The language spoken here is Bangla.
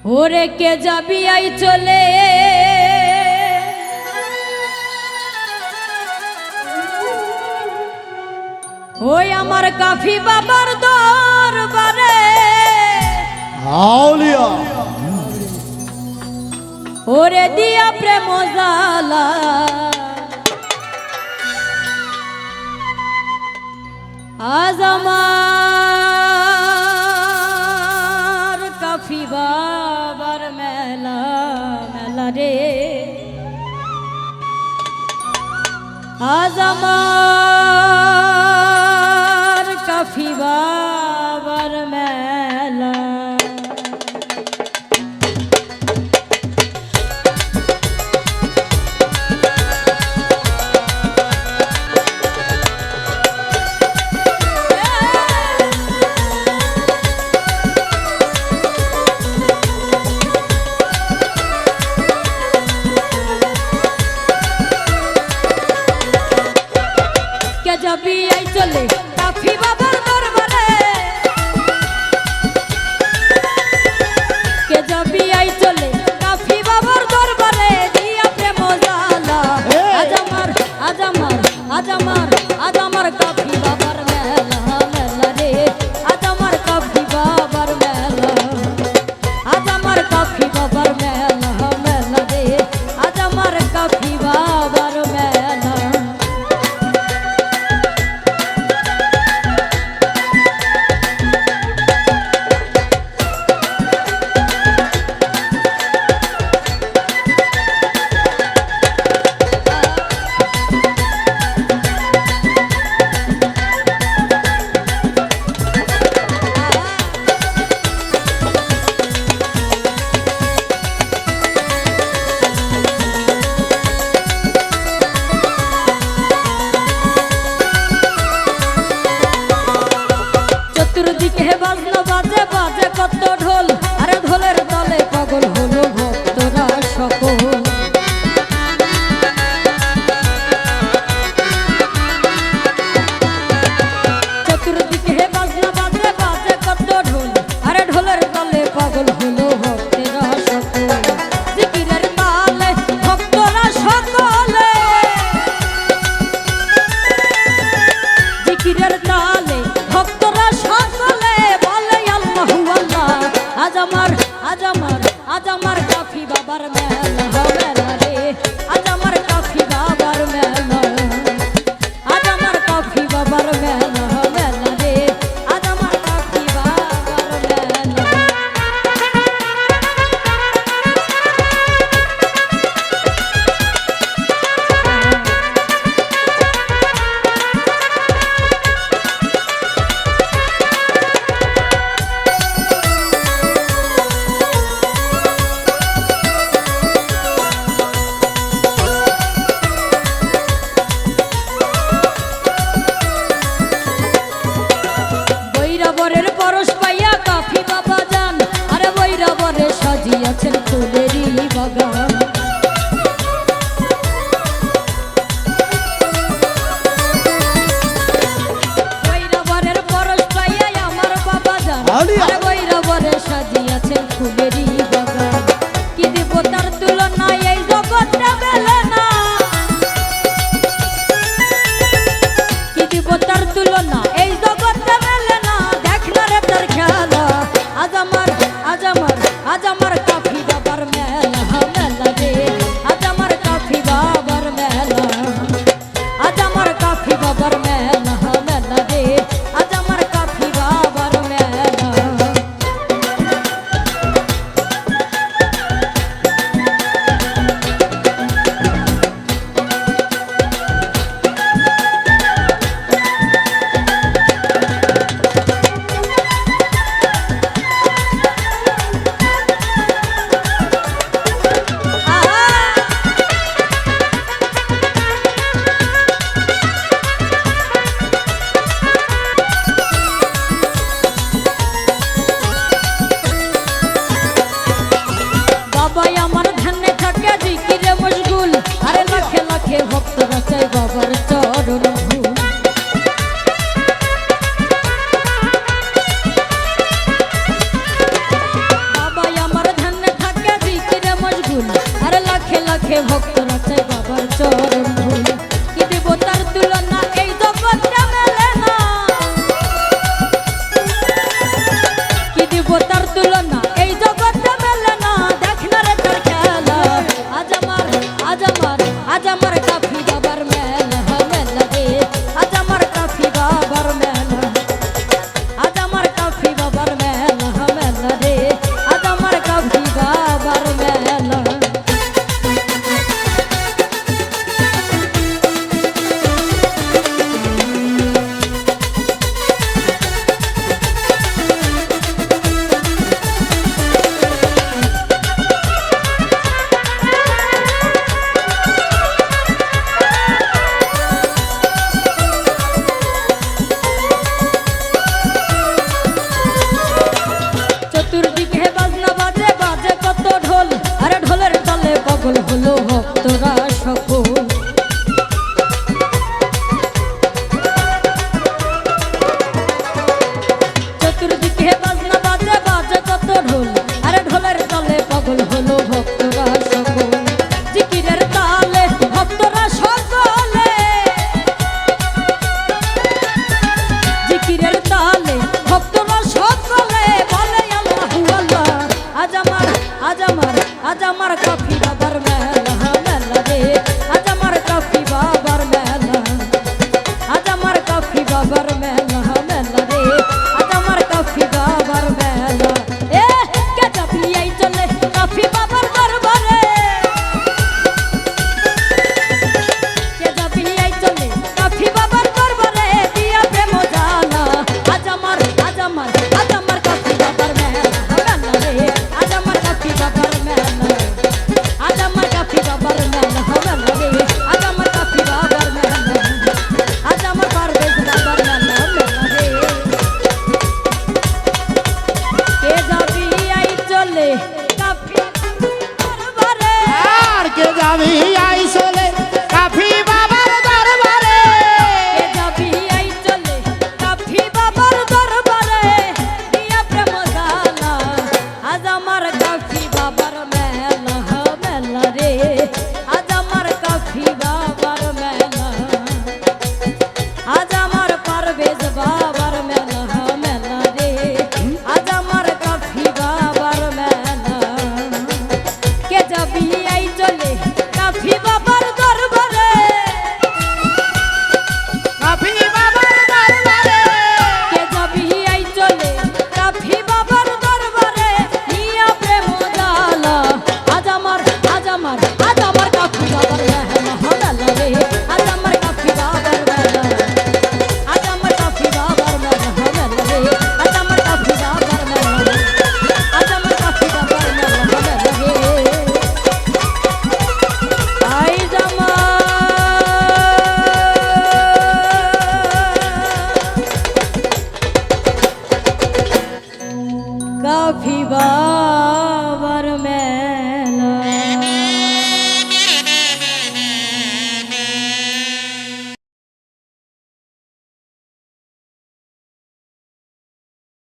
ওরে কে যাবি আই চলে ওই আমার কাফি বাবার দরবারে আউলিয়া ওরে দিয়া প্রেম জালা আজ আমার কাফি বাবার মেলা মেলা রে আজ আমার কাফি বাবার মেলা যাবি আই চলে কাফি বাবার দরবারে কে যাবি আই চলে কাফি বাবার দরবারে দিয়া প্রেম জালা আজ আমার আজ আমার আজ আমার আজ আমার কাফি বাবার মেলা মেলা রে আজ আমার কাফি বাবার মেলা আজ আমার কাফি বাবার মেলা মেলা রে আজ আমার কাফি বাবার মেলা চতুর্দিকে বাজনা বাজে বাজে কত ঢোল আরে ঢোলের তালে পাগল হলো ভক্তরা সকল চতুর্দিকে বাজনা বাজে বাজে কত ঢোল আরে ঢোলের তালে পাগল হলো ভক্তরা সকল জিকিরের তালে ভক্তরা সকলে জিকিরের তালে ভক্তরা সকলে বলে আল্লাহু আল্লাহ আজ আমার আজ আমার আজ আমার কাফি বাবার মেলা মেলা রে আজ আমার কাফি বাবার মেলা আজ আমার কাফি বাবার মেলা মেলা রে আজ আমার কাফি বাবার মেলা বৈরাবরের পরশ পাইয়া কাফি বাবা যান আরে বৈরাবরে সাজিয়াছেন ফুলেরই বাগান বৈরাবরের পরশ পাইয়া আমার বাবা যান আরে বৈরাবরে সাজিয়াছেন ফুলেরই বাগান কি দিব তার তুলনা এই জগৎটা মেলে না কি দিব তার তুলনা এই জগৎটা মেলে না দেখ না রে তার খেলা আজ আমার আজ আমার আজ আমার কাফি বাবার মেলা মেলা রে আজ আমার কাফি বাবার মেলা আজ আমার কাফি বাবার মেলা মেলা রে আজ আমার কাফি বাবার মেলা বাবা আমার ধ্যান আজ আমার কাফি